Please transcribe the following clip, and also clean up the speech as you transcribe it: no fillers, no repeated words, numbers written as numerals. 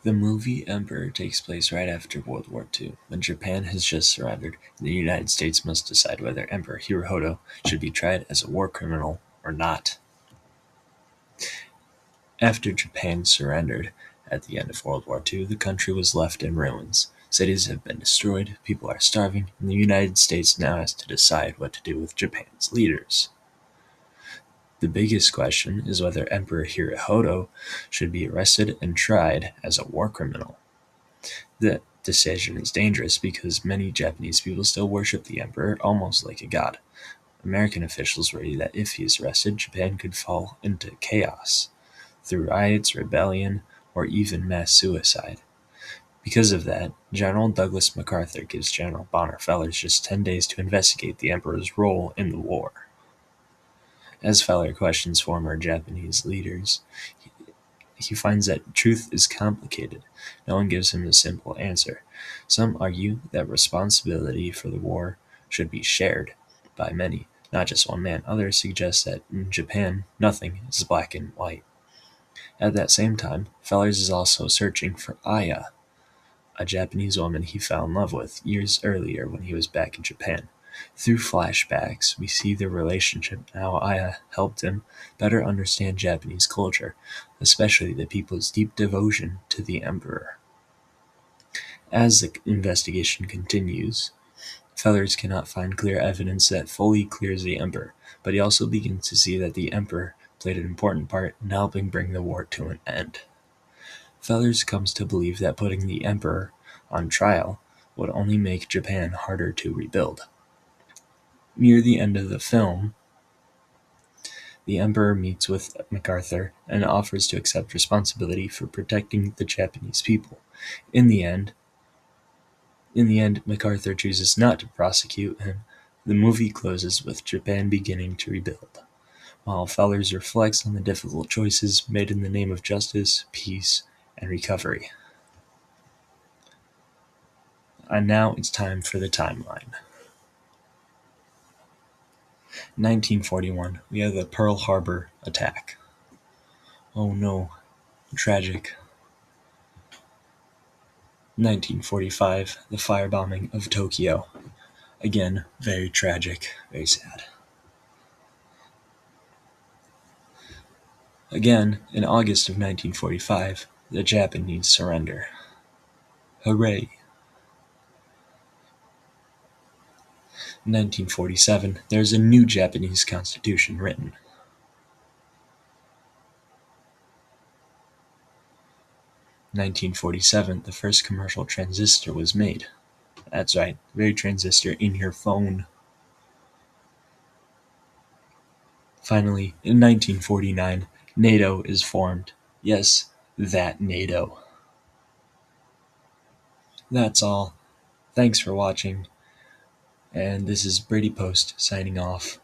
The movie Emperor takes place right after World War II, when Japan has just surrendered, and the United States must decide whether Emperor Hirohito should be tried as a war criminal or not. After Japan surrendered at the end of World War II, the country was left in ruins. Cities have been destroyed, people are starving, and the United States now has to decide what to do with Japan's leaders. The biggest question is whether Emperor Hirohito should be arrested and tried as a war criminal. The decision is dangerous because many Japanese people still worship the emperor almost like a god. American officials worry that if he is arrested, Japan could fall into chaos through riots, rebellion, or even mass suicide. Because of that, General Douglas MacArthur gives General Bonner Fellers just 10 days to investigate the emperor's role in the war. As Feller questions former Japanese leaders, he finds that truth is complicated. No one gives him a simple answer. Some argue that responsibility for the war should be shared by many, not just one man. Others suggest that in Japan, nothing is black and white. At that same time, Fellers is also searching for Aya, a Japanese woman he fell in love with years earlier when he was back in Japan. Through flashbacks, we see their relationship and how Aya helped him better understand Japanese culture, especially the people's deep devotion to the emperor. As the investigation continues, Fellers cannot find clear evidence that fully clears the emperor, but he also begins to see that the emperor played an important part in helping bring the war to an end. Fellers comes to believe that putting the emperor on trial would only make Japan harder to rebuild. Near the end of the film, the emperor meets with MacArthur and offers to accept responsibility for protecting the Japanese people. In the end, MacArthur chooses not to prosecute him. The movie closes with Japan beginning to rebuild, while Fellers reflects on the difficult choices made in the name of justice, peace, and recovery. And now it's time for the timeline. 1941, we have the Pearl Harbor attack. Oh no, tragic. 1945, the firebombing of Tokyo. Again, very tragic, very sad. Again, in August of 1945, the Japanese surrender. Hooray! 1947, there's a new Japanese constitution written. 1947, the first commercial transistor was made. That's right, very transistor in your phone. Finally, in 1949, NATO is formed. Yes, that NATO. That's all. Thanks for watching. And this is Brady Post signing off.